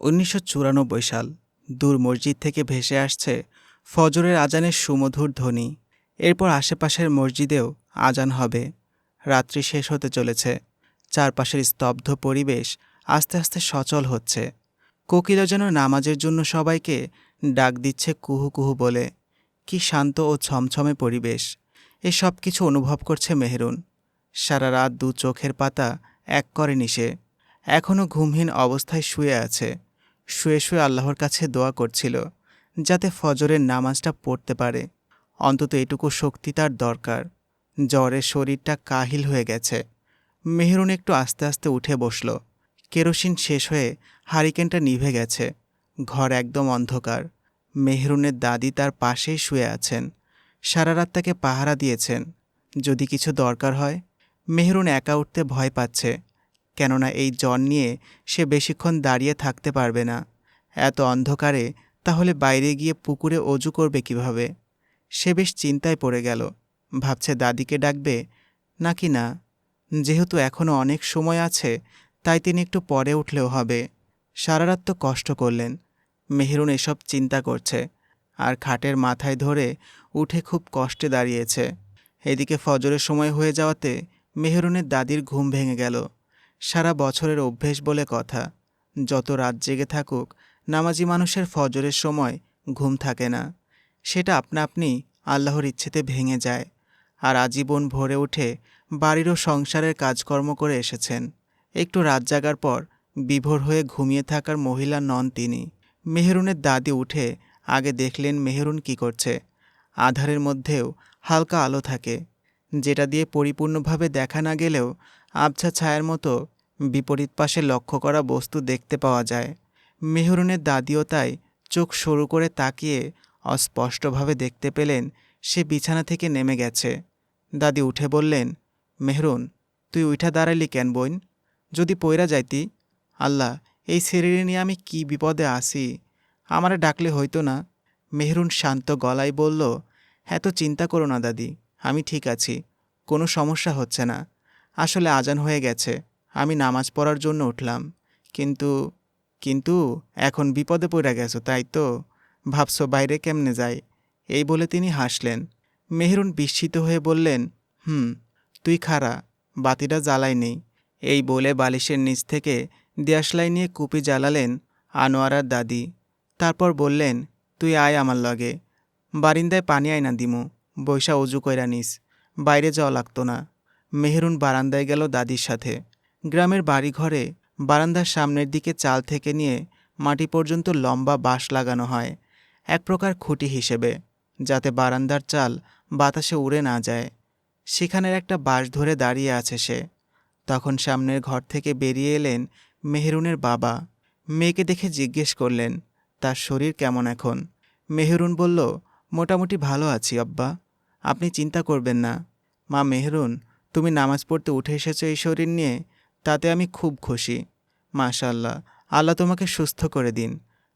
১৯৯৪ সাল। দূর মসজিদ থেকে ভেসে আসছে ফজরের আজানের সুমধুর ধ্বনি। এরপর আশেপাশের মসজিদেও আজান হবে। রাত্রি শেষ হতে চলেছে। চারপাশের স্তব্ধ পরিবেশ আস্তে আস্তে সচল হচ্ছে। কোকিলা যেন নামাজের জন্য সবাইকে ডাক দিচ্ছে কুহু কুহু বলে। কি শান্ত ও ছমছমে পরিবেশ। এসব কিছু অনুভব করছে মেহেরুন। সারা রাত দু চোখের পাতা এক করেনি সে। এখনও ঘুমহীন অবস্থায় শুয়ে আছে। শুয়ে শুয়ে আল্লাহর কাছে দোয়া করছিল যাতে ফজরের নামাজটা পড়তে পারে। অন্তত এটুকু শক্তি তার দরকার। জ্বরে শরীরটা কাহিল হয়ে গেছে। মেহেরুন একটু আস্তে আস্তে উঠে বসল। কেরোসিন শেষ হয়ে হারিকেনটা নিভে গেছে। ঘর একদম অন্ধকার। মেহেরুনের দাদি তার পাশেই শুয়ে আছেন। সারা রাত তাকে পাহারা দিয়েছেন। যদি কিছু দরকার হয়। মেহেরুন একা উঠতে ভয় পাচ্ছে, কেননা এই জ্বর নিয়ে সে বেশিক্ষণ দাঁড়িয়ে থাকতে পারবে না। এত অন্ধকারে তাহলে বাইরে গিয়ে পুকুরে অজু করবে কিভাবে? সে বেশ চিন্তায় পড়ে গেল। ভাবছে দাদিকে ডাকবে নাকি না। যেহেতু এখনও অনেক সময় আছে, তাই তিনি একটু পরে উঠলেও হবে। সারা রাত তো কষ্ট করলেন। মেহেরুন এসব চিন্তা করছে আর খাটের মাথায় ধরে উঠে খুব কষ্টে দাঁড়িয়েছে। এদিকে ফজরের সময় হয়ে যাওয়াতে মেহেরুনের দাদির ঘুম ভেঙে গেল। সারা বছরের অভ্যেস বলে কথা। যত রাত জেগে থাকুক, নামাজি মানুষের ফজরের সময় ঘুম থাকে না। সেটা আপনা আপনি আল্লাহর ইচ্ছেতে ভেঙে যায়। আর আজীবন ভোরে উঠে বাড়ির ও সংসারের কাজকর্ম করে এসেছেন। একটু রাত জাগার পর বিভোর হয়ে ঘুমিয়ে থাকার মহিলা নন তিনি। মেহেরুনের দাদি উঠে আগে দেখলেন মেহেরুন কি করছে। আধারের মধ্যেও হালকা আলো থাকে, যেটা দিয়ে পরিপূর্ণভাবে দেখা না গেলেও আবছা ছায়ার মতো বিপরীত পাশে লক্ষ্য করা বস্তু দেখতে পাওয়া যায়। মেহেরুনের দাদিও তাই চোখ সরু করে তাকিয়ে অস্পষ্টভাবে দেখতে পেলেন সে বিছানা থেকে নেমে গেছে। দাদি উঠে বললেন, মেহরুন, তুই উঠা দাঁড়ালি কেন বোন? যদি পইরা যাইতি। আল্লাহ, এই শরীরে নিয়ে আমি কি বিপদে আসি। আমারে ডাকলে হইতো না? মেহরুন শান্ত গলায় বলল, এত চিন্তা করো না দাদি, আমি ঠিক আছি। কোনো সমস্যা হচ্ছে না। আসলে আজান হয়ে গেছে, আমি নামাজ পড়ার জন্য উঠলাম। কিন্তু কিন্তু এখন বিপদে পড়ে গেছো, তাই তো? ভাবছো বাইরে কেমনে যাই? এই বলে তিনি হাসলেন। মেহরুন বিস্মিত হয়ে বললেন, তুই খাড়া, বাতিটা জ্বালাই নেই। এই বলে বালিশের নিচ থেকে দেশলাই নিয়ে কুপি জ্বালালেন আনোয়ারার দাদি। তারপর বললেন, তুই আয় আমার লগে। বারিন্দায় পানি আয় না দিমু, বৈশা অজু কইরা নিস। বাইরে যাওয়া লাগতো না। মেহরুন বারান্দায় গেল দাদির সাথে। গ্রামের বাড়িঘরে বারান্দার সামনের দিকে চাল থেকে নিয়ে মাটি পর্যন্ত লম্বা বাঁশ লাগানো হয়, এক প্রকার খুঁটি হিসেবে, যাতে বারান্দার চাল বাতাসে উড়ে না যায়। সেখানের একটা বাঁশ ধরে দাঁড়িয়ে আছে সে। তখন সামনের ঘর থেকে বেরিয়ে এলেন মেহরুনের বাবা। মেয়েকে দেখে জিজ্ঞেস করলেন, তার শরীর কেমন এখন? মেহরুন বলল, মোটামুটি ভালো আছি আব্বা, আপনি চিন্তা করবেন না। মা মেহরুন, তুমি নামাজ পড়তে উঠে এসেছো এই শরীর নিয়ে, তাতে আমি খুব খুশি। মাশাআল্লাহ, আল্লাহ তোমাকে সুস্থ করে দিন।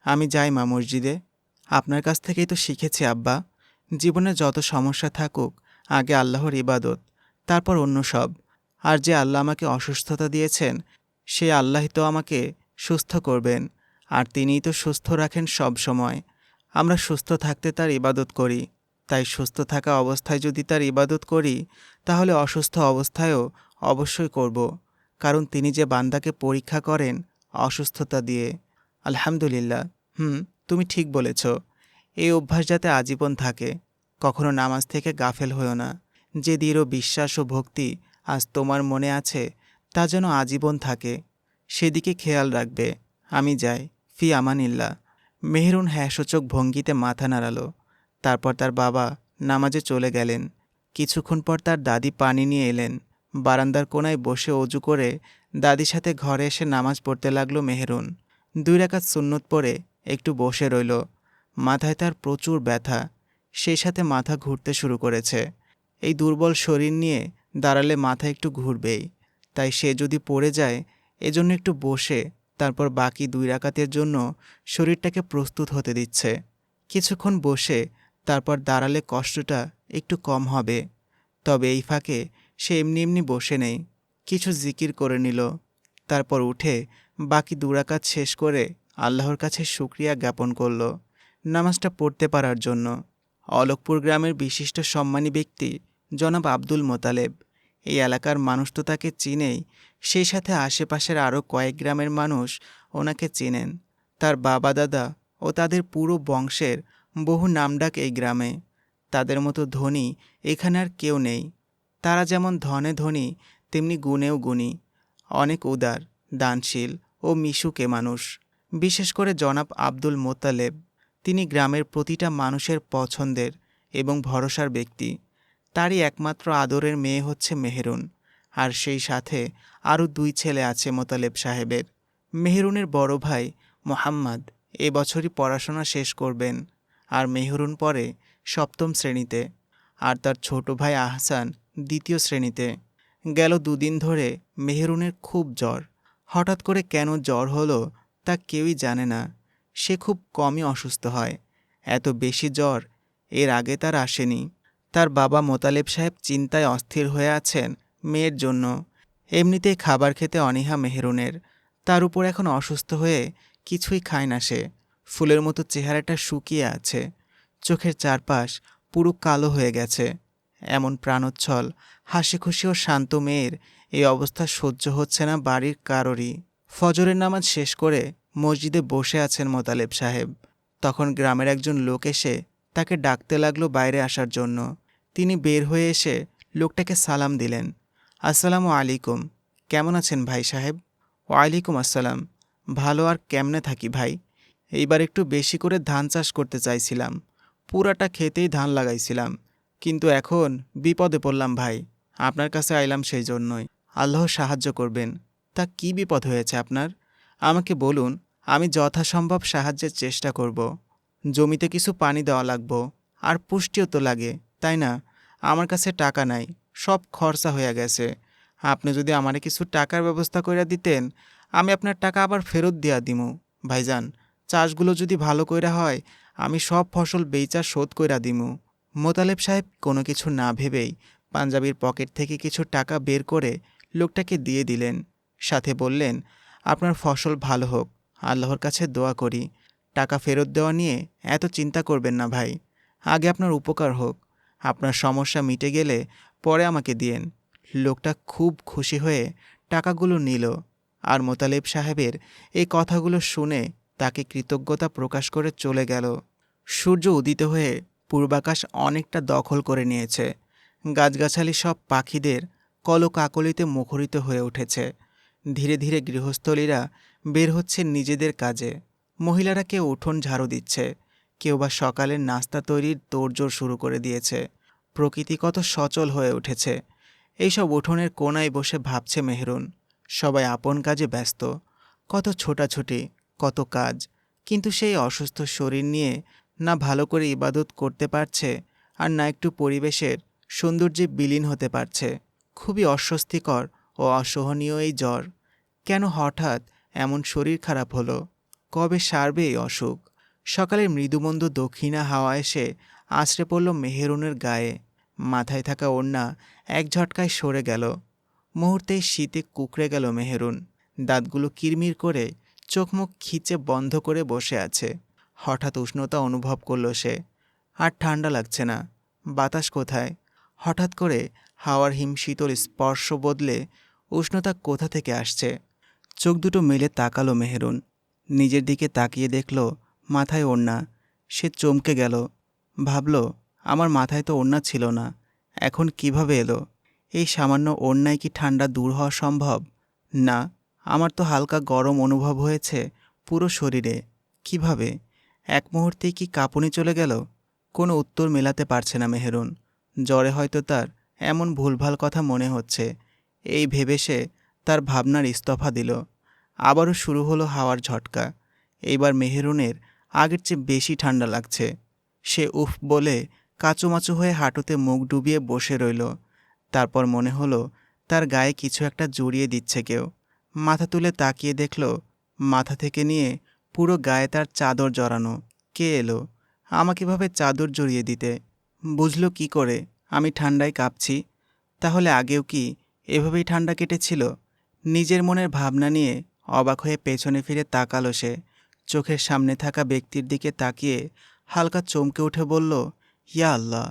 আমি যাই মা মসজিদে। আপনার কাছ থেকেই তো শিখেছি আব্বা। জীবনে যত সমস্যা থাকুক, আগে আল্লাহর ইবাদত, তারপর অন্য সব। আর যে আল্লাহ আমাকে অসুস্থতা দিয়েছেন, সে আল্লাহই তো আমাকে সুস্থ করবেন। আর তিনিই তো সুস্থ রাখেন সব সময়। আমরা সুস্থ থাকতে তার ইবাদত করি। তাই সুস্থ থাকা অবস্থায় যদি তার ইবাদত করি, তাহলে অসুস্থ অবস্থায়ও অবশ্যই করব। কারণ তিনি যে বান্দাকে পরীক্ষা করেন অসুস্থতা দিয়ে। আলহামদুলিল্লাহ, তুমি ঠিক বলেছ। এই অভ্যাস যাতে আজীবন থাকে। কখনো নামাজ থেকে গাফেল হও না। যে দৃঢ় বিশ্বাস ও ভক্তি আজ তোমার মনে আছে, তা যেন আজীবন থাকে। সেদিকে খেয়াল রাখবে। আমি যাই, ফি আমানিল্লাহ। মেহরুন হ্যাঁসূচক ভঙ্গিতে মাথা নাড়াল। তারপর তার বাবা নামাজে চলে গেলেন। কিছুক্ষণ পর তার দাদি পানি নিয়ে এলেন। বারান্দার কোনায় বসে অজু করে দাদির সাথে ঘরে এসে নামাজ পড়তে লাগলো মেহরুন। 2 রাকাত সুন্নত পড়ে একটু বসে রইল। মাথায় তার প্রচুর ব্যথা, সেই সাথে মাথা ঘুরতে শুরু করেছে। এই দুর্বল শরীর নিয়ে দাঁড়ালে মাথা একটু ঘুরবেই। তাই সে যদি পড়ে যায়, এজন্য একটু বসে তারপর বাকি 2 রাকাতের জন্য শরীরটাকে প্রস্তুত হতে দিচ্ছে। কিছুক্ষণ বসে তারপর দাঁড়ালে কষ্টটা একটু কম হবে। তবে এই ফাঁকে সে এমনি এমনি বসে নেই, কিছু জিকির করে নিল। তারপর উঠে বাকি 2 রাকাত শেষ করে আল্লাহর কাছে শুকরিয়া জ্ঞাপন করল নামাজটা পড়তে পারার জন্য। অলোকপুর গ্রামের বিশিষ্ট সম্মানী ব্যক্তি জনাব আব্দুল মোতালেব। এই এলাকার মানুষ তো তাকে চিনেই, সেই সাথে আশেপাশের আরও কয়েক গ্রামের মানুষ ওনাকে চিনেন। তার বাবা দাদা ও তাদের পুরো বংশের বহু নামডাক এই গ্রামে। তাদের মতো ধনী এখানে আর কেউ নেই। তারা যেমন ধনে ধনী তেমনি গুণেও গুণী, অনেক উদার, দানশীল ও মিশুকে মানুষ। বিশেষ করে জনাব আব্দুল মোতালেব, তিনি গ্রামের প্রতিটা মানুষের পছন্দের এবং ভরসার ব্যক্তি। তারই একমাত্র আদরের মেয়ে হচ্ছে মেহেরুন, আর সেই সাথে আরও 2 ছেলে আছে মোতালেব সাহেবের। মেহেরুনের বড় ভাই মোহাম্মদ এবছরই পড়াশোনা শেষ করবেন, আর মেহেরুন পড়ে 7ম শ্রেণীতে, আর তার ছোট ভাই আহসান 2য় শ্রেণীতে। গেল 2 দিন ধরে মেহেরুনের খুব জ্বর। হঠাৎ করে কেন জ্বর হলো তা কেউই জানে না। সে খুব কমই অসুস্থ হয়, এত বেশি জ্বর এর আগে তার আসেনি। তার বাবা মোতালেব সাহেব চিন্তায় অস্থির হয়ে আছেন মেয়ের জন্য। এমনিতেই খাবার খেতে অনীহা মেহেরুনের, তার উপর এখন অসুস্থ হয়ে কিছুই খায় না সে। ফুলের মতো চেহারাটা শুকিয়ে আছে, চোখের চারপাশ পুরো কালো হয়ে গেছে। এমন প্রাণোচ্ছল, হাসি খুশি ও শান্ত মেয়ের এই অবস্থা সহ্য হচ্ছে না বাড়ির কারোরই। ফজরের নামাজ শেষ করে মসজিদে বসে আছেন মোতালেব সাহেব। তখন গ্রামের একজন লোক এসে তাকে ডাকতে লাগলো বাইরে আসার জন্য। তিনি বের হয়ে এসে লোকটাকে সালাম দিলেন। আসসালামু আলাইকুম, কেমন আছেন ভাই সাহেব? ওয়ালাইকুম আসসালাম, ভালো আর কেমনে থাকি ভাই। এইবার একটু বেশি করে ধান চাষ করতে চাইছিলাম, পুরাটা খেতেই ধান লাগাইছিলাম, কিন্তু এখন বিপদে পড়লাম ভাই, আপনার কাছে আইলাম সেই জন্যই। আল্লাহ সাহায্য করবেন। তা কি বিপদ হয়েছে আপনার? আমাকে বলুন, আমি যথাসম্ভব সাহায্যের চেষ্টা করব। জমিতে কিছু পানি দেওয়া লাগবো, আর পুষ্টিও তো লাগে, তাই না? আমার কাছে টাকা নাই, সব খরচা হয়ে গেছে। আপনি যদি আমারে কিছু টাকার ব্যবস্থা কইরা দিতেন, আমি আপনার টাকা আবার ফেরত দিয়া দিমু। ভাইজান, চাষগুলো যদি ভালো কইরা হয়, আমি সব ফসল বেইচা শোধ কইরা দিমু। মোতালেব সাহেব কোনো কিছু না ভেবেই পাঞ্জাবির পকেট থেকে কিছু টাকা বের করে লোকটাকে দিয়ে দিলেন। সাথে বললেন, আপনার ফসল ভালো হোক, আল্লাহর কাছে দোয়া করি। টাকা ফেরত দেওয়া নিয়ে এত চিন্তা করবেন না ভাই, আগে আপনার উপকার হোক। আপনার সমস্যা মিটে গেলে পরে আমাকে দিয়েন। লোকটা খুব খুশি হয়ে টাকাগুলো নিল, আর মোতালেব সাহেবের এই কথাগুলো শুনে তাকে কৃতজ্ঞতা প্রকাশ করে চলে গেল। সূর্য উদিত হয়ে পূর্বাকাশ অনেকটা দখল করে নিয়েছে। গাছগাছালি সব পাখিদের কলকাকলিতে মুখরিত হয়ে উঠেছে। ধীরে ধীরে গৃহস্থলীরা বের হচ্ছে নিজেদের কাজে। মহিলারা কেউ উঠোন ঝাড়ু দিচ্ছে, কেউ বা সকালের নাস্তা তৈরির তোড়জোড় শুরু করে দিয়েছে। প্রকৃতি কত সচল হয়ে উঠেছে। এইসব উঠোনের কোনায় বসে ভাবছে মেহেরুন। সবাই আপন কাজে ব্যস্ত, কত ছোটাছুটি, কত কাজ, কিন্তু সেই অসুস্থ শরীর নিয়ে না ভালো করে ইবাদত করতে পারছে, আর না একটু পরিবেশের সৌন্দর্যে বিলীন হতে পারছে। খুবই অস্বস্তিকর ও অসহনীয় এই জ্বর। কেন হঠাৎ এমন শরীর খারাপ হলো? কবে সারবে এই অসুখ? সকালের মৃদুমন্দ দক্ষিণা হাওয়া এসে আছড়ে পড়ল মেহেরুনের গায়ে। মাথায় থাকা ওড়না এক ঝটকায় সরে গেল। মুহূর্তেই শীতে কুঁকড়ে গেল মেহেরুন। দাঁতগুলো কিরমির করে চোখ মুখ খিচে বন্ধ করে বসে আছে। হঠাৎ উষ্ণতা অনুভব করল সে। আর ঠান্ডা লাগছে না। বাতাস কোথায়? হঠাৎ করে হাওয়ার হিমশীতল স্পর্শ বদলে উষ্ণতা কোথা থেকে আসছে? চোখ দুটো মেলে তাকালো মেহেরুন। নিজের দিকে তাকিয়ে দেখল মাথায় ওড়না। সে চমকে গেল। ভাবল, আমার মাথায় তো ওড়না ছিল না, এখন কিভাবে এলো? এই সামান্য ওড়নায় কি ঠান্ডা দূর হওয়া সম্ভব? না, আমার তো হালকা গরম অনুভব হয়েছে পুরো শরীরে। কিভাবে? এক মুহূর্তেই কি কাঁপুনি চলে গেল? কোনো উত্তর মেলাতে পারছে না মেহেরুন। জ্বরে হয়তো তার এমন ভুলভাল কথা মনে হচ্ছে। এই ভেবে সে তার ভাবনার ইস্তফা দিল। আবারও শুরু হলো হাওয়ার ঝটকা। এইবার মেহেরুনের আগের চেয়ে বেশি ঠান্ডা লাগছে। সে উফ বলে কাঁচুমাচু হয়ে হাঁটুতে মুখ ডুবিয়ে বসে রইল। তারপর মনে হলো তার গায়ে কিছু একটা জড়িয়ে দিচ্ছে কেউ। মাথা তুলে তাকিয়ে দেখল মাথা থেকে নিয়ে পুরো গায়ে তার চাদর জড়ানো। কে এলো আমাকে এভাবে চাদর জড়িয়ে দিতে? বুঝলো কি করে আমি ঠান্ডায় কাঁপছি? তাহলে আগেও কি এভাবেই ঠান্ডা কেটেছিল? নিজের মনের ভাবনা নিয়ে অবাক হয়ে পেছনে ফিরে তাকালো সে। চোখের সামনে থাকা ব্যক্তির দিকে তাকিয়ে হালকা চমকে উঠে বলল, ইয়া আল্লাহ।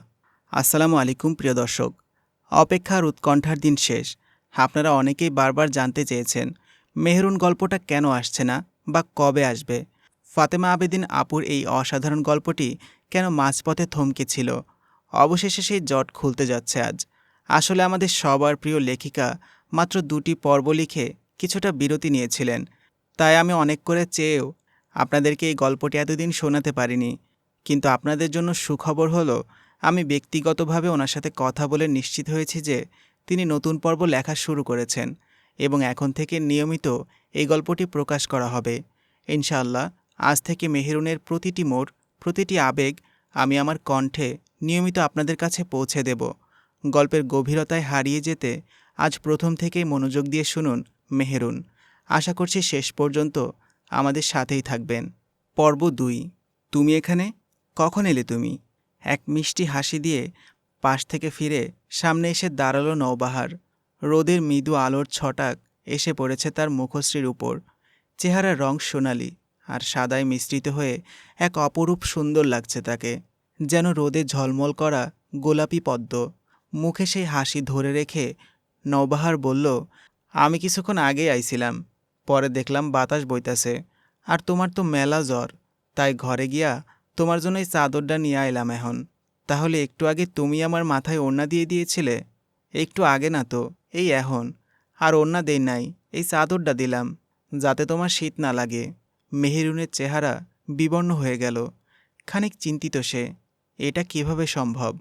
আসসালামু আলাইকুম প্রিয় দর্শক। অপেক্ষার উৎকণ্ঠার দিন শেষ। আপনারা অনেকেই বারবার জানতে চেয়েছেন মেহেরুন গল্পটা কেন আসছে না বা কবে আসবে। ফাতেমা আবেদিন আপুর এই অসাধারণ গল্পটি কেন মাঝপথে থমকে ছিল। অবশেষে সেই জট খুলতে যাচ্ছে আজ। আসলে আমাদের সবার প্রিয় লেখিকা মাত্র 2টি পর্ব লিখে কিছুটা বিরতি নিয়েছিলেন। তাই আমি অনেক করে চেয়েও আপনাদেরকে এই গল্পটি এতদিন শোনাতে পারিনি। কিন্তু আপনাদের জন্য সুখবর হলো, আমি ব্যক্তিগতভাবে ওনার সাথে কথা বলে নিশ্চিত হয়েছি যে তিনি নতুন পর্ব লেখা শুরু করেছেন এবং এখন থেকে নিয়মিত এই গল্পটি প্রকাশ করা হবে। ইনশাআল্লাহ আজ থেকে মেহেরুনের প্রতিটি মোড়, প্রতিটি আবেগ আমি আমার কণ্ঠে নিয়মিত আপনাদের কাছে পৌঁছে দেব। গল্পের গভীরতায় হারিয়ে যেতে আজ প্রথম থেকেই মনোযোগ দিয়ে শুনুন মেহেরুন। আশা করছি শেষ পর্যন্ত আমাদের সাথেই থাকবেন। পর্ব 2, তুমি এখানে কখন এলে তুমি? এক মিষ্টি হাসি দিয়ে পাশ থেকে ফিরে সামনে এসে দাঁড়ালো নওবাহার। রোদের মৃদু আলোর ছটাক এসে পড়েছে তার মুখশ্রীর উপর। চেহারার রং সোনালি আর সাদায় মিশ্রিত হয়ে এক অপরূপ সুন্দর লাগছে তাকে, যেন রোদে ঝলমল করা গোলাপি পদ্ম। মুখে সেই হাসি ধরে রেখে নওবাহার বলল, আমি কিছুক্ষণ আগেই আইছিলাম, পরে দেখলাম বাতাস বইতাছে আর তোমার তো মেলা জ্বর, তাই ঘরে গিয়া তোমার জন্য এই চাদরটা নিয়ে আইলাম এখন। তাহলে একটু আগে তুমি আমার মাথায় ওড়না দিয়ে দিয়েছিলে? একটু আগে না তো, এই এখন। আর ওড়না দেই নাই, এই চাদরটা দিলাম যাতে তোমার শীত না লাগে। মেহেরুনের চেহারা বিবর্ণ হয়ে গেল। খানিক চিন্তিত সে, এটা কিভাবে সম্ভব?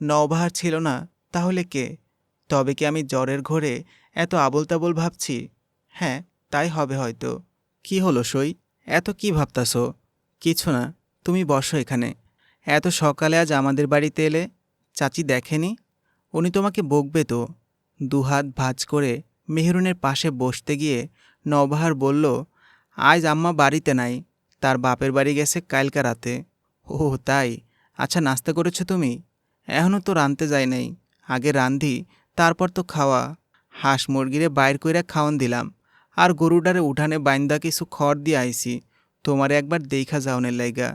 নওবাহার ছিল না তাহলে কে? তবে কি আমি জ্বরের ঘোরে এত আবোল তাবোল ভাবছি? হ্যাঁ, তাই হবে হয়তো। কি হলো সই, এত কি ভাবতাছ? কিছু না, তুমি বসো এখানে। এত সকালে আজ আমাদের বাড়িতে এলে? চাচি দেখেনি? উনি তোমাকে বকবে তো। দুহাত ভাঁজ করে মেহেরুনের পাশে বসতে গিয়ে নওবাহার বলল, আজ আম্মা বাড়িতে নাই, তার বাপের বাড়ি গেছে কালকা রাতে। ও তাই, আচ্ছা নাস্তা করেছো তুমি? এখনও তো রানতে যাই নাই, আগে রান্ধি তারপর তো খাওয়া। হাঁস মুরগিরে বাইর কইরা খাওয়ান দিলাম, আর গরুডারে উঠানে বাইন্দা কিছু খড় দিয়ে আইছি তোমারে একবার দেইখা যাওনের লাইগা।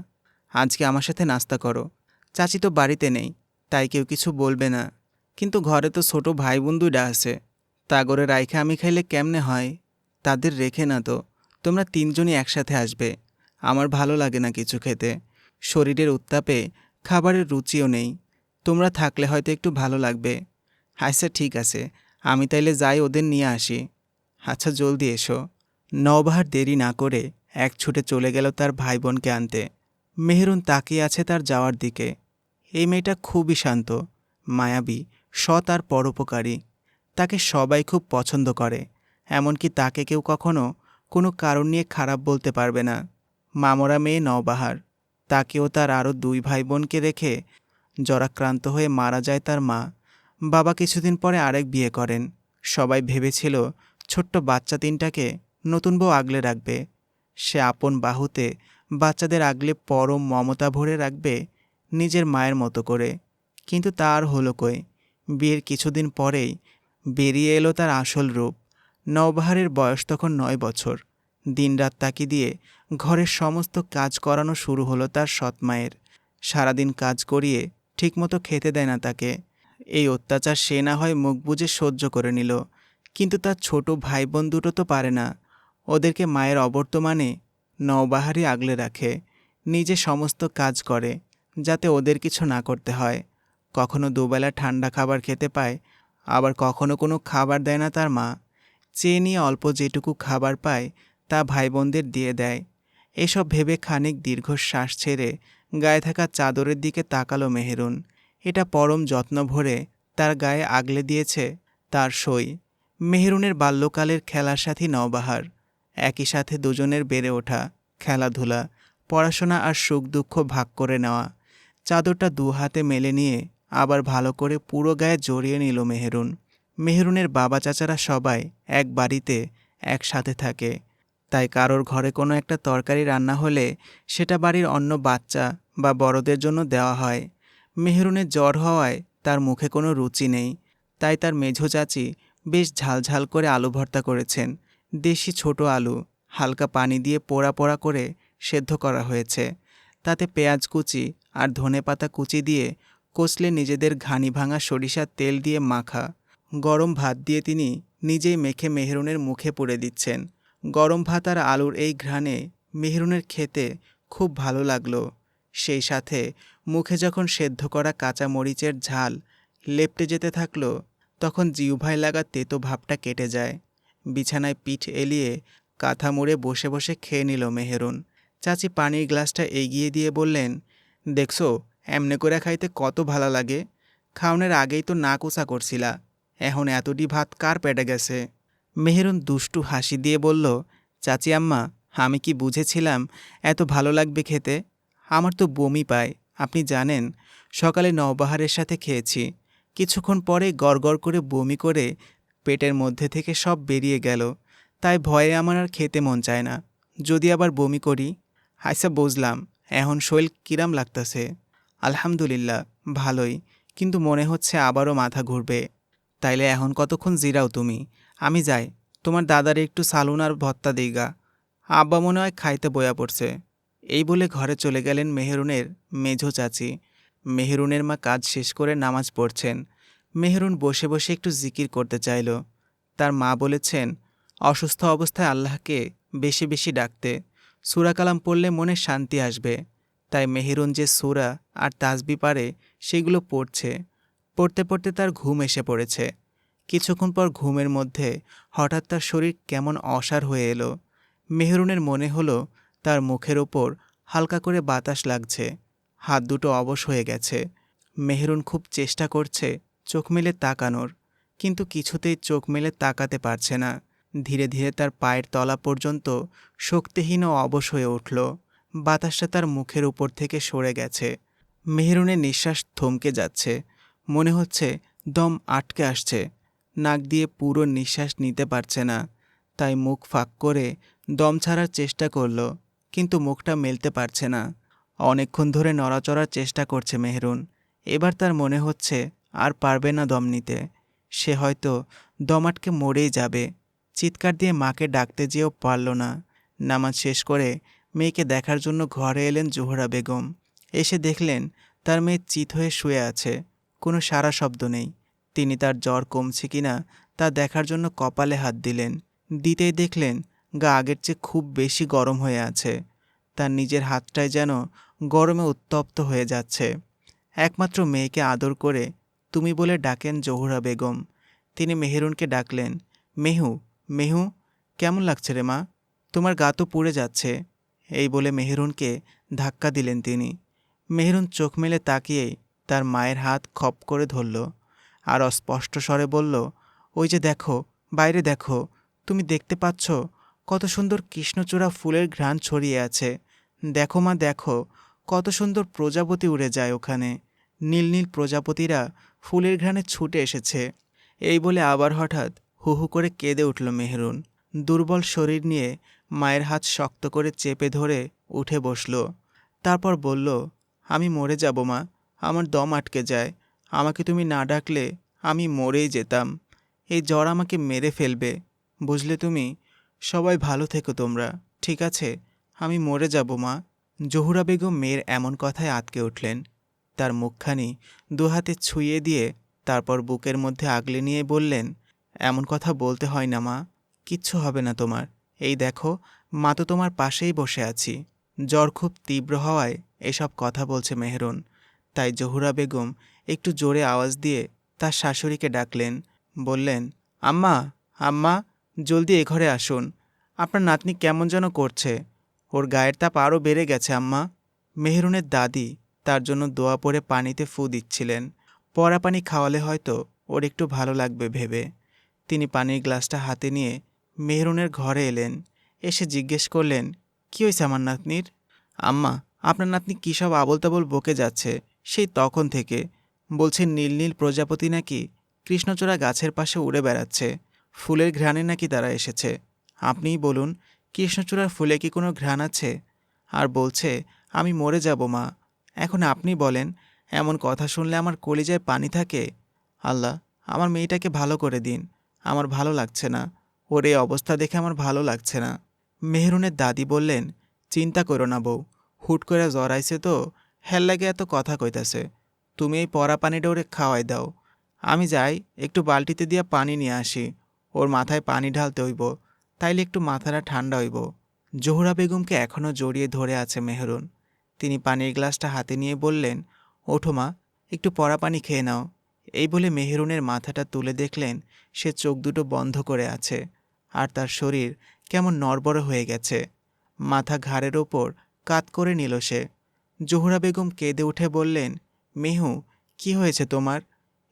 আজকে আমার সাথে নাস্তা করো। চাচি তো বাড়িতে নেই, তাই কেউ কিছু বলবে না, কিন্তু ঘরে তো ছোট ভাই বোন 2টা আছে, তাগরে রাইখা আমি খাইলে কেমনে হয়? তাদের রেখে না তো, তোমরা 3জনই একসাথে আসবে। আমার ভালো লাগে না কিছু খেতে, শরীরের উত্তাপে খাবারের রুচিও নেই। তোমরা থাকলে হয়তো একটু ভালো লাগবে। আচ্ছা ঠিক আছে, আমি তাইলে যাই ওদের নিয়ে আসি। আচ্ছা জলদি এসো। নওবাহার দেরি না করে এক ছুটে চলে গেল তার ভাই বোনকে আনতে। মেহেরুন তাকিয়ে আছে তার যাওয়ার দিকে। এই মেয়েটা খুবই শান্ত, মায়াবী, সৎ আর পরোপকারী। তাকে সবাই খুব পছন্দ করে, এমনকি তাকে কেউ কখনো কোনো কারণ নিয়ে খারাপ বলতে পারবে না। মামরা মেয়ে নওবাহার, তাকেও তার আরও 2 ভাই বোনকে রেখে জ্বরাক্রান্ত হয়ে মারা যায় তার মা। বাবা কিছুদিন পরে আরেক বিয়ে করেন। সবাই ভেবেছিল ছোট্ট বাচ্চা 3টাকে নতুন বউ আগলে রাখবে। সে আপন বাহুতে বাচ্চাদের আগলে পরম মমতা ভরে রাখবে নিজের মায়ের মতো করে। কিন্তু তা আর হলো কই। বিয়ের কিছুদিন পরেই বেরিয়ে এলো তার আসল রূপ। নওবাহারের বয়স তখন 9 বছর। দিনরাত তাকে দিয়ে ঘরের সমস্ত কাজ করানো শুরু হলো তার সৎ মায়ের। সারাদিন কাজ করিয়ে ঠিকমতো খেতে দেয় না তাকে। এই অত্যাচার সে না হয় মুখ বুজে সহ্য করে নিল, কিন্তু তার ছোট ভাই বোন 2টো তো পারে না। ওদেরকে মায়ের অবর্তমানে নওবাহারই আগলে রাখে, নিজে সমস্ত কাজ করে যাতে ওদের কিছু না করতে হয়। কখনো দুবেলা ঠান্ডা খাবার খেতে পায়, আবার কখনো কোনো খাবার দেয় না তার মা। চেয়ে নিয়ে অল্প যেটুকু খাবার পায় তা ভাই বোনদের দিয়ে দেয়। এসব ভেবে খানিক দীর্ঘশ্বাস ছেড়ে গায়ে থাকা চাদরের দিকে তাকালো মেহেরুন। এটা পরম যত্ন ভরে তার গায়ে আগলে দিয়েছে তার সই। মেহেরুনের বাল্যকালের খেলার সাথী নওবাহার। একই সাথে দুজনের বেড়ে ওঠা, খেলাধুলা, পড়াশোনা আর সুখ দুঃখ ভাগ করে নেওয়া। চাদরটা 2 হাতে মেলে নিয়ে আবার ভালো করে পুরো গায়ে জড়িয়ে নিল মেহেরুন। মেহেরুনের বাবা চাচারা সবাই এক বাড়িতে একসাথে থাকে, তাই কারোর ঘরে কোনো একটা তরকারি রান্না হলে সেটা বাড়ির অন্য বাচ্চা বা বড়দের জন্য দেওয়া হয়। মেহেরুনের জ্বর হওয়ায় তার মুখে কোনো রুচি নেই, তাই তার মেঝো চাচি বেশ ঝালঝাল করে আলু ভর্তা করেছেন। দেশি ছোট আলু হালকা পানি দিয়ে পোড়া পোড়া করে সেদ্ধ করা হয়েছে। তাতে পেঁয়াজ কুচি আর ধনেপাতা কুচি দিয়ে কষলে নিজেদের ঘানি ভাঙা সরিষার তেল দিয়ে মাখা গরম ভাত দিয়ে তিনি নিজেই মেখে মেহরুনের মুখে পুরে দিচ্ছেন। গরম ভাত আর আলুর এই ঘ্রাণে মেহরুনের খেতে খুব ভালো লাগলো। সেই সাথে মুখে যখন সেদ্ধ করা কাঁচা মরিচের ঝাল লেপ্টে যেতে থাকলো, তখন জিহ্বায় লাগা তেতো ভাবটা কেটে যায়। বিছানায় পিঠ এলিয়ে কাঁথা মুড়ে বসে বসে খেয়ে নিল মেহেরুন। চাচি পানির গ্লাসটা এগিয়ে দিয়ে বললেন, দেখছো এমনে করে খাইতে কত ভালো লাগে। খাওনের আগেই তো না কুচা করছিলা, এখন এতটি ভাত কার পেটে গেছে। মেহেরুন দুষ্টু হাসি দিয়ে বলল, চাচি আম্মা, আমি কি বুঝেছিলাম এত ভালো লাগবে খেতে? আমার তো বমি পায়, আপনি জানেন। সকালে নওবাহারের সাথে খেয়েছি, কিছুক্ষণ পরে গড়গড় করে বমি করে পেটের মধ্যে থেকে সব বেরিয়ে গেল। তাই ভয়ে আমার আর খেতে মন চায় না, যদি আবার বমি করি। আচ্ছা বুঝলাম, এখন শরীর কিরাম লাগতেছে? আলহামদুলিল্লাহ ভালোই, কিন্তু মনে হচ্ছে আবারও মাথা ঘুরবে। তাইলে এখন কতক্ষণ জিরাও তুমি, আমি যাই। তোমার দাদার একটু সালুন আর ভত্তা দিগা, আব্বা মনে হয় খাইতে বয়া পড়ছে। এই বলে ঘরে চলে গেলেন মেহেরুনের মেঝো চাচি। মেহেরুনের মা কাজ শেষ করে নামাজ পড়ছেন। মেহেরুন বসে বসে একটু জিকির করতে চাইল। তার মা বলেছেন, অসুস্থ অবস্থায় আল্লাহকে বেশি বেশি ডাকতে, সূরা কালাম পড়লে মনে শান্তি আসবে। তাই মেহেরুন যে সূরা আর তাসবি পারে সেগুলো পড়ছে। পড়তে পড়তে তার ঘুম এসে পড়েছে। কিছুক্ষণ পর ঘুমের মধ্যে হঠাৎ তার শরীর কেমন অসাড় হয়ে এলো। মেহেরুনের মনে হলো তার মুখের ওপর হালকা করে বাতাস লাগছে, হাত দুটো অবশ হয়ে গেছে। মেহেরুন খুব চেষ্টা করছে চোখ মেলে তাকানোর, কিন্তু কিছুতেই চোখ মেলে তাকাতে পারছে না। ধীরে ধীরে তার পায়ের তলা পর্যন্ত শক্তিহীন ও অবশ হয়ে উঠল। বাতাসটা তার মুখের উপর থেকে সরে গেছে। মেহেরুনের নিঃশ্বাস থমকে যাচ্ছে, মনে হচ্ছে দম আটকে আসছে। নাক দিয়ে পুরো নিঃশ্বাস নিতে পারছে না, তাই মুখ ফাঁক করে দম ছাড়ার চেষ্টা করল, কিন্তু মুখটা মেলতে পারছে না। অনেকক্ষণ ধরে নড়াচড়ার চেষ্টা করছে মেহেরুন। এবার তার মনে হচ্ছে আর পারবে না দম নিতে, সে হয়তো দম আটকে মরেই যাবে। চিৎকার দিয়ে মাকে ডাকতে যেও পারল না। নামাজ শেষ করে মেয়েকে দেখার জন্য ঘরে এলেন জোহরা বেগম। এসে দেখলেন তার মেয়ে চিত হয়ে শুয়ে আছে, কোনো সাড়া শব্দ নেই। তিনি তার জ্বর কমছে কিনা তা দেখার জন্য কপালে হাত দিলেন। দিতেই দেখলেন গা আগের চেয়ে খুব বেশি গরম হয়ে আছে। তার নিজের হাতটাই যেন গরমে উত্তপ্ত হয়ে যাচ্ছে। একমাত্র মেয়েকে আদর করে তুমি বলে ডাকেন জোহরা বেগম। তিনি মেহেরুনকে ডাকলেন, মেহু, মেহু, কেমন লাগছে রে মা? তোমার গা তো পুড়ে যাচ্ছে। এই বলে মেহেরুনকে ধাক্কা দিলেন তিনি। মেহেরুন চোখ মেলে তাকিয়েই তার মায়ের হাত খপ করে ধরল আর অস্পষ্ট স্বরে বলল, ওই যে দেখো, বাইরে দেখো, তুমি দেখতে পাচ্ছ কত সুন্দর কৃষ্ণচূড়া ফুলের ঘ্রাণ ছড়িয়ে আছে। দেখো মা, দেখো কত সুন্দর প্রজাপতি উড়ে যায় ওখানে। নীল নীল প্রজাপতিরা ফুলের ঘ্রাণে ছুটে এসেছে। এই বলে আবার হঠাৎ হু হু করে কেঁদে উঠল মেহেরুন। দুর্বল শরীর নিয়ে মায়ের হাত শক্ত করে চেপে ধরে উঠে বসল। তারপর বলল, আমি মরে যাব মা, আমার দম আটকে যায়। আমাকে তুমি না ডাকলে আমি মরেই যেতাম। এই জ্বর আমাকে মেরে ফেলবে, বুঝলে তুমি? সবাই ভালো থেকো তোমরা, ঠিক আছে? আমি মরে যাব মা। জহুরা বেগম মেয়ের এমন কথায় আঁতকে উঠলেন। তার মুখখানি দুহাতে ছুঁয়ে দিয়ে তারপর বুকের মধ্যে আগলে নিয়ে বললেন, এমন কথা বলতে হয় না মা, কিচ্ছু হবে না তোমার। এই দেখো, মা তো তোমার পাশেই বসে আছি। জ্বর খুব তীব্র হওয়ায় এসব কথা বলছে মেহেরুন। তাই জহুরা বেগম একটু জোরে আওয়াজ দিয়ে তার শাশুড়িকে ডাকলেন। বললেন, আম্মা, আম্মা, জলদি এ ঘরে আসুন। আপনার নাতনি কেমন যেন করছে, ওর গায়ের তাপ আরও বেড়ে গেছে আম্মা। মেহেরুনের দাদি তার জন্য দোয়া পড়ে পানিতে ফু দিচ্ছিলেন। পড়া পানি খাওয়ালে হয়তো ওর একটু ভালো লাগবে ভেবে তিনি পানির গ্লাসটা হাতে নিয়ে মেহেরুনের ঘরে এলেন। এসে জিজ্ঞেস করলেন, কী হয়েছে আমার নাতনির? আম্মা, আপনার নাতনি কী সব আবোল তাবোল বকে যাচ্ছে সেই তখন থেকে। বলছে নীল নীল প্রজাপতি নাকি কৃষ্ণচূড়া গাছের পাশে উড়ে বেড়াচ্ছে, ফুলের ঘ্রাণে নাকি তারা এসেছে। আপনিই বলুন, কৃষ্ণচূড়ার ফুলে কি কোনো ঘ্রাণ আছে? আর বলছে আমি মরে যাব মা। এখন আপনি বলেন, এমন কথা শুনলে আমার কলিজায় পানি থাকে। আল্লাহ, আমার মেয়েটাকে ভালো করে দিন, আমার ভালো লাগছে না। ওর এই অবস্থা দেখে আমার ভালো লাগছে না। মেহেরুনের দাদি বললেন, চিন্তা করো না বউ, হুট করে জ্বর আইছে তো, হেল লাগে এত কথা কইতাছে। তুমি এই পরা পানিটা ওরে খাওয়াই দাও। আমি যাই, একটু বালতিতে দিয়া পানি নিয়ে আসি। ওর মাথায় পানি ঢালতে হইব, তাইলে একটু মাথাটা ঠান্ডা হইব। জোহরা বেগমকে এখনও জড়িয়ে ধরে আছে মেহরুন। তিনি পানির গ্লাসটা হাতে নিয়ে বললেন, ওঠো মা, একটু পরা পানি খেয়ে নাও। এই বলে মেহরুনের মাথাটা তুলে দেখলেন সে চোখ দুটো বন্ধ করে আছে, আর তার শরীর কেমন নড়বড়ে হয়ে গেছে। মাথা ঘাড়ের ওপর কাত করে নিল সে। জোহরা বেগম কেঁদে উঠে বললেন, মেহু, কি হয়েছে তোমার?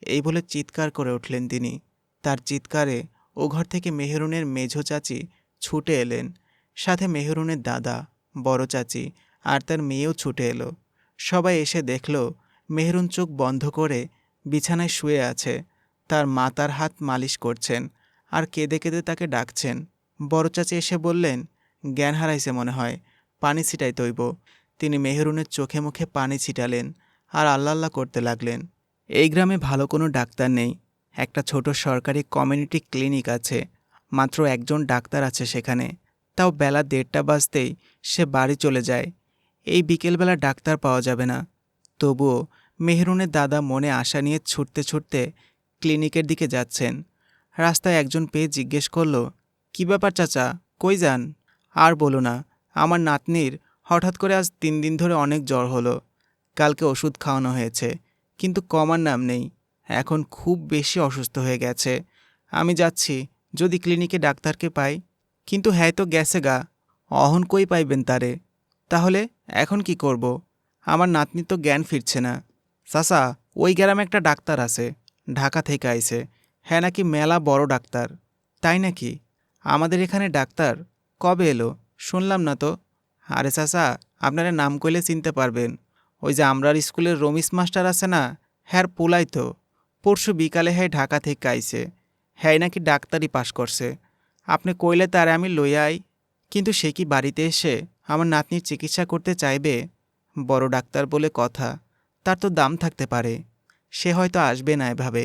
এই বলে চিৎকার করে উঠলেন তিনি। তার চিৎকারে ও ঘর থেকে মেহরুনের মেঝো চাচি ছুটে এলেন। সাথে মেহরুনের দাদা, বড় চাচি আর তার মেয়েও ছুটে এলো। সবাই এসে দেখল মেহরুন চোখ বন্ধ করে বিছানায় শুয়ে আছে। তার মা তার হাত মালিশ করছেন আর কেঁদে কেঁদে তাকে ডাকছেন। বড় চাচি এসে বললেন, জ্ঞান হারাইছে মনে হয়, পানি ছিটাই তৈব। তিনি মেহরুনের চোখে মুখে পানি ছিটালেন আর আল্লাহ আল্লাহ করতে লাগলেন। এই গ্রামে ভালো কোনো ডাক্তার নেই। একটা ছোট সরকারি কমিউনিটি ক্লিনিক আছে, মাত্র একজন ডাক্তার আছে সেখানে। তাও বেলা 1:30 বাজতেই সে বাড়ি চলে যায়। এই বিকেলবেলা ডাক্তার পাওয়া যাবে না। তবুও মেহরুনের দাদা মনে আশা নিয়ে ছুটতে ছুটতে ক্লিনিকের দিকে যাচ্ছেন। রাস্তায় একজন পেয়ে জিজ্ঞেস করল, কী ব্যাপার চাচা, কই যান? আর বলো না, আমার নাতনির হঠাৎ করে আজ 3 দিন ধরে অনেক জ্বর হলো। কালকে ওষুধ খাওয়ানো হয়েছে, কিন্তু কমার নাম নেই। এখন খুব বেশি অসুস্থ হয়ে গেছে। আমি যাচ্ছি, যদি ক্লিনিকে ডাক্তারকে পাই। কিন্তু হ্যাঁ তো গেছে গা, অহন কই পাইবেন তারে? তাহলে এখন কি করব? আমার নাতনি তো জ্ঞান ফিরছে না। চাচা, ওই গ্রামে একটা ডাক্তার আছে, ঢাকা থেকে আইছে। হ্যাঁ নাকি মেলা বড় ডাক্তার। তাই নাকি? আমাদের এখানে ডাক্তার কবে এলো? শুনলাম না তো। আরে চাচা, আপনারা নাম কইলে চিনতে পারবেন। ওই যে আমরার স্কুলের রমিস মাস্টার আছে না, হ্যার পোলাই তো। পরশু বিকালে হ্যাঁ ঢাকা থেকে আইছে। হ্যাঁ নাকি ডাক্তারি পাশ করছে। আপনি কইলে তারে আমি লইয়া আই। কিন্তু সে কি বাড়িতে এসে আমার নাতনির চিকিৎসা করতে চাইবে? বড় ডাক্তার বলে কথা, তার তো দাম থাকতে পারে। সে হয়তো আসবে না এভাবে।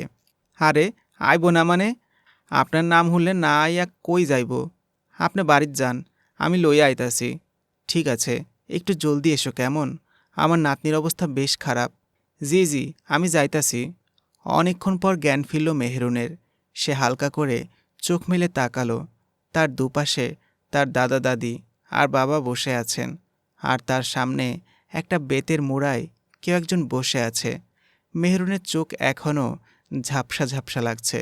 আরে আইব না মানে? আপনার নাম হলে না আইয়া কই যাইব? আপনি বাড়ির যান, আমি লইয়া আইতাছি। ঠিক আছে, একটু জলদি এসো কেমন? আমার নাতনির অবস্থা বেশ খারাপ। জি জি, আমি যাইতাছি। অনেকক্ষণ পর জ্ঞান ফিরল মেহরুনের। সে হালকা করে চোখ মেলে তাকালো। তার দুপাশে তার দাদা দাদি আর বাবা বসে আছেন, আর তার সামনে একটা বেতের মোড়ায় কেউ একজন বসে আছে। মেহরুনের চোখ এখনও ঝাপসা ঝাপসা লাগছে।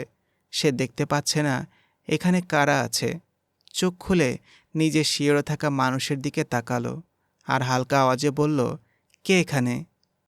সে দেখতে পাচ্ছে না এখানে কারা আছে। চোখ খুলে নিজে শিয়রে থাকা মানুষের দিকে তাকালো আর হালকা আওয়াজে বলল, কে এখানে?